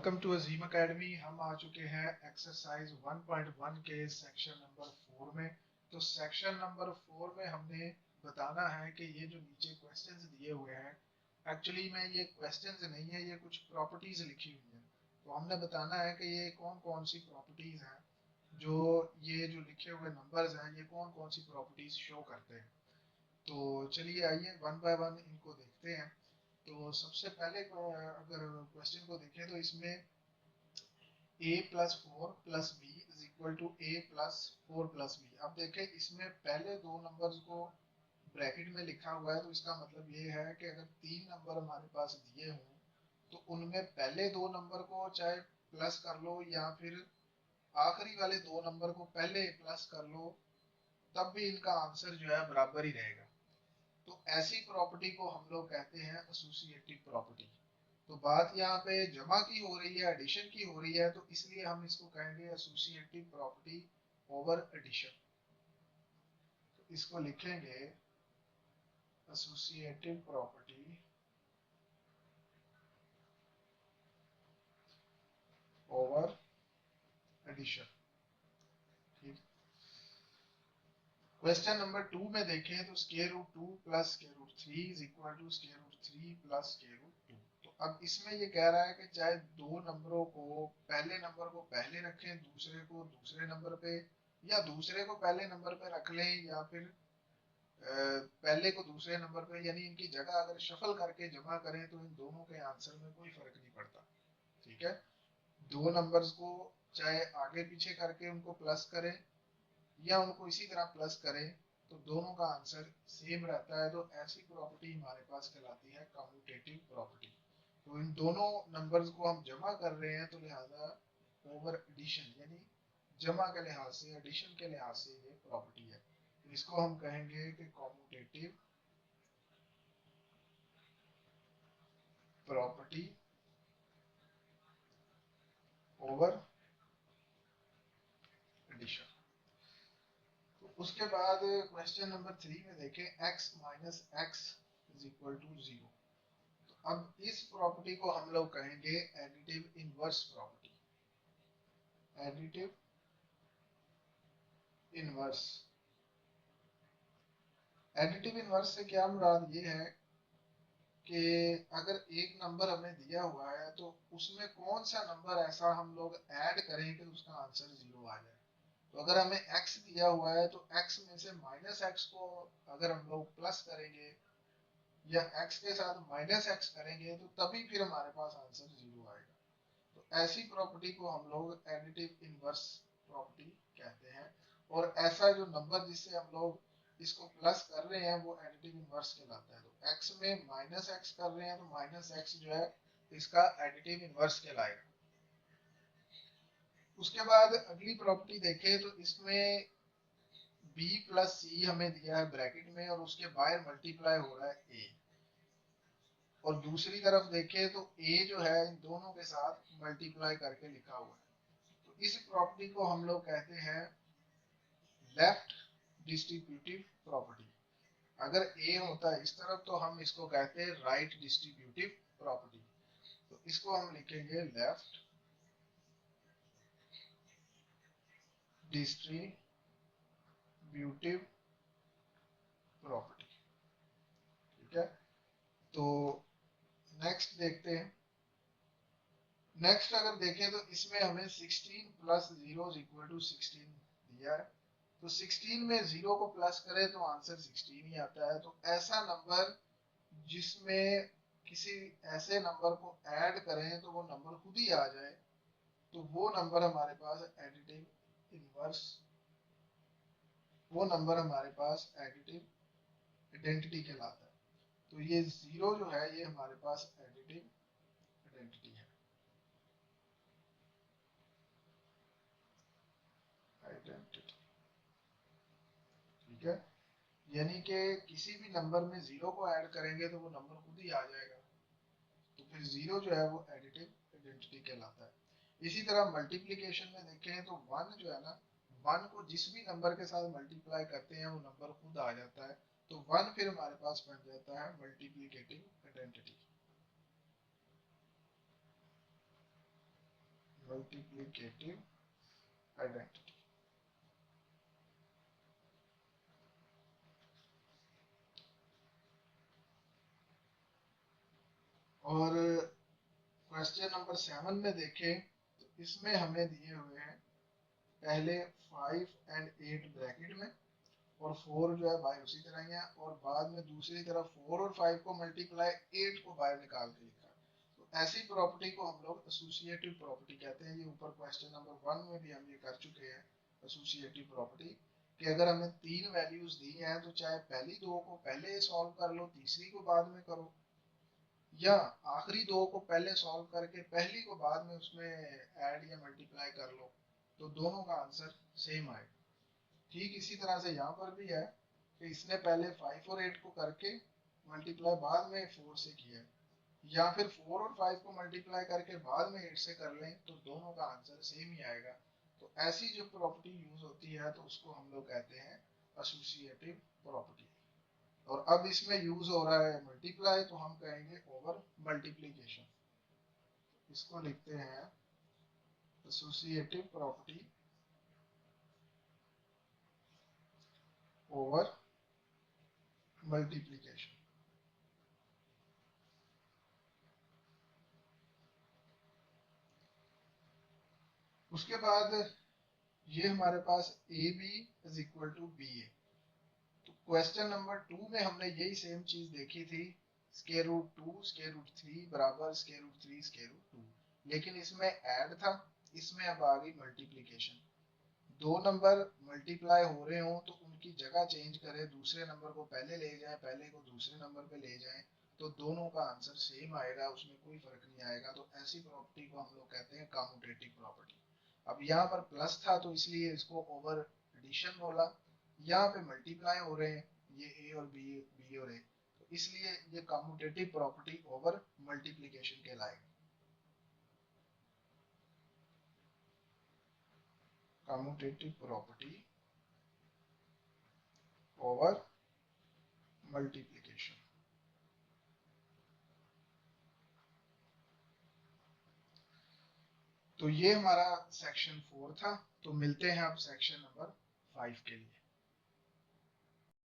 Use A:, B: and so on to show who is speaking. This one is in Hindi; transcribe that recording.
A: Welcome to Azeem academy. हम आ चुके हैं एक्सरसाइज 1.1 के सेक्शन नंबर 4 में। तो सेक्शन नंबर 4 में हमने बताना है कि ये जो नीचे क्वेश्चंस दिए हुए हैं, एक्चुअली में ये क्वेश्चंस नहीं है, ये कुछ प्रॉपर्टीज लिखी हुई हैं। तो हमने बताना है कि ये कौन कौन सी प्रॉपर्टीज हैं, जो ये जो लिखे हुए नंबर्स हैं, ये कौन कौन सी प्रॉपर्टीज शो करते हैं। तो चलिए आइए वन बाय वन इनको देखते हैं। तो सबसे पहले अगर क्वेश्चन को देखें तो इसमें a plus four plus B is equal to A plus four plus B. अब देखें इसमें पहले दो नंबर्स को ब्रैकेट में लिखा हुआ है, तो इसका मतलब ये है कि अगर तीन नंबर हमारे पास दिए हों तो उनमें पहले दो नंबर को चाहे प्लस कर लो या फिर आखिरी वाले दो नंबर को पहले प्लस कर लो, तब भी इनका आंसर जो है बराबर ही रहेगा। तो ऐसी प्रॉपर्टी को हम लोग कहते हैं एसोसिएटिव प्रॉपर्टी। तो बात यहाँ पे जमा की हो रही है, एडिशन की हो रही है, तो इसलिए हम इसको कहेंगे एसोसिएटिव प्रॉपर्टी ओवर एडिशन। तो इसको लिखेंगे एसोसिएटिव प्रॉपर्टी ओवर एडिशन। ठीक। क्वेश्चन नंबर 2 में देखें तो square root 2 plus square root 3 is equal to square root 3 plus square root 2। तो अब इसमें ये कह रहा है कि चाहे दो नंबरों को, पहले नंबर को पहले रखें, दूसरे को दूसरे नंबर पे, या दूसरे को पहले नंबर पे रख लें, या फिर पहले को दूसरे नंबर पे, यानी इनकी जगह अगर शफल करके जमा करें तो इन दोनों के आंसर में कोई फर्क नहीं पड़ता। ठीक है। दो नंबर्स को चाहे आगे पीछे करके उनको प्लस करें या उनको इसी तरह प्लस करें, तो दोनों का आंसर सेम रहता है। तो ऐसी प्रॉपर्टी हमारे पास कहलाती है कम्यूटेटिव प्रॉपर्टी। तो इन दोनों नंबर्स को हम जमा कर रहे हैं, तो लिहाजा ओवर एडिशन यानी जमा के लिहाज से, एडिशन के लिहाज से ये प्रॉपर्टी है। तो इसको हम कहेंगे कि कम्यूटेटिव प्रॉपर्टी ओवर एडिशन। तो उसके बाद क्वेश्चन नंबर 3 में देखें x minus x is equal to 0। अब इस प्रॉपर्टी को हम लोग कहेंगे additive inverse property. Additive inverse. Additive inverse से क्या मुराद ये है कि अगर एक नंबर हमें दिया हुआ है तो उसमें कौन सा नंबर ऐसा हम लोग ऐड करें कि उसका आंसर 0 आ जाए। तो अगर हमें x दिया हुआ है तो x में से माइनस एक्स को अगर हम लोग प्लस करेंगे या x के साथ माइनस एक्स करेंगे, तो तभी फिर हमारे पास आंसर 0 आएगा। तो ऐसी प्रॉपर्टी को हम लोग एडिटिव इनवर्स प्रॉपर्टी कहते हैं। और ऐसा जो नंबर जिससे हम लोग इसको प्लस कर रहे हैं वो एडिटिव इनवर्स कहलाता है। तो x में माइनस एक्स कर रहे हैं तो माइनस एक्स जो है इसका एडिटिव इनवर्स कहलाएगा। उसके बाद अगली प्रॉपर्टी देखें तो इसमें b प्लस सी हमें दिया है ब्रैकेट में और उसके बाहर मल्टीप्लाई हो रहा है a। और दूसरी तरफ देखें तो a जो है इन दोनों के साथ मल्टीप्लाई करके लिखा हुआ है। तो इस प्रॉपर्टी को हम लोग कहते हैं लेफ्ट डिस्ट्रीब्यूटिव प्रॉपर्टी। अगर a होता है इस तरफ तो हम इसको कहते हैं राइट डिस्ट्रीब्यूटिव प्रॉपर्टी। तो इसको हम लिखेंगे लेफ्ट डिस्ट्रीब्यूटिव प्रॉपर्टी। ठीक है। तो नेक्स्ट देखते हैं। नेक्स्ट अगर देखें तो इसमें हमें 16 प्लस 0 इक्वल टू 16 दिया है। तो 16 में 0 को प्लस करें तो आंसर 16 ही आता है। तो ऐसा नंबर जिसमें किसी ऐसे नंबर को ऐड करें तो वो नंबर खुद ही आ जाए, तो वो नंबर हमारे पास एडिटिव इनवर्स, वो नंबर हमारे पास एडिटिव आइडेंटिटी कहलाता है। तो ये 0 जो है ये हमारे पास एडिटिव आइडेंटिटी है। आइडेंटिटी। ठीक है। यानी कि किसी भी नंबर में 0 को ऐड करेंगे तो वो नंबर खुद ही आ जाएगा। तो फिर 0 जो है वो एडिटिव आइडेंटिटी कहलाता है। इसी तरह मल्टीप्लिकेशन में देखें तो 1 जो है ना, 1 को जिस भी नंबर के साथ मल्टीप्लाई करते हैं वो नंबर खुद आ जाता है। तो 1 फिर हमारे पास बन जाता है मल्टीप्लिकेटिव आइडेंटिटी। Multiplicative identity. और क्वेश्चन नंबर 7 में देखें तो इसमें हमें दिए हुए हैं पहले 5 एंड 8 ब्रैकेट में और 4 जो है बाहर उसी तरह ही है, और बाद में दूसरी तरफ 4 और 5 को मल्टीप्लाई 8 को बाहर निकाल के लिखा है। तो ऐसी प्रॉपर्टी को हम लोग एसोसिएटिव प्रॉपर्टी कहते हैं। ये ऊपर क्वेश्चन नंबर 1 में भी हम ये कर चुके हैं एसोसिएटिव प्रॉपर्टी, कि अगर हमें 3 वैल्यूज दी हैं तो चाहे पहली 2 को पहले सॉल्व कर लो, तीसरी को बाद में करो, या आखिरी 2 को पहले सॉल्व करके पहली को बाद में उसमें ऐड या मल्टीप्लाई कर लो, तो दोनों का आंसर सेम आएगा। ठीक इसी तरह से यहाँ पर भी है कि इसने पहले 5 और 8 को करके मल्टीप्लाई बाद में 4 से किया है, या फिर 4 और 5 को मल्टीप्लाई करके बाद में 8 से कर लें, तो दोनों का आंसर सेम ही आएगा। तो ऐसी जो प्रॉपर्टी यूज होती है तो उसको हम लोग कहते हैं एसोसिएटिव प्रॉपर्टी। और अब इसमें यूज हो रहा है मल्टीप्लाई, तो हम कहेंगे ओवर मल्टीप्लीकेशन। इसको लिखते हैं एसोसिएटिव प्रॉपर्टी ओवर मल्टीप्लीकेशन। उसके बाद ये हमारे पास A B is equal to B A. तो क्वेश्चन नंबर 2 में हमने यही सेम चीज देखी थी, स्क्वायर रूट 2 स्क्वायर रूट 3 बराबर स्क्वायर रूट 3 स्क्वायर रूट 2, लेकिन इसमें ऐड था, इसमें अब आ गई मल्टीप्लीकेशन। दो नंबर मल्टीप्लाई हो रहे हो तो उनकी जगह चेंज करें, दूसरे नंबर को पहले ले जाए, पहले को दूसरे नंबर पे ले जाए, तो दोनों का आंसर सेम आएगा, उसमें कोई फर्क नहीं आएगा। तो ऐसी प्रॉपर्टी को हम लोग कहते हैं कम्यूटेटिव प्रॉपर्टी। अब यहाँ पर प्लस था तो इसलिए इसको ओवर एडिशन बोला, यहाँ पे मल्टीप्लाई हो रहे हैं ये ए और बी, बी और ए, तो इसलिए ये कम्यूटेटिव प्रॉपर्टी ओवर मल्टीप्लीकेशन कहलाएगी। Commutative property over multiplication. तो ये हमारा सेक्शन 4 था। तो मिलते हैं अब सेक्शन नंबर 5 के लिए।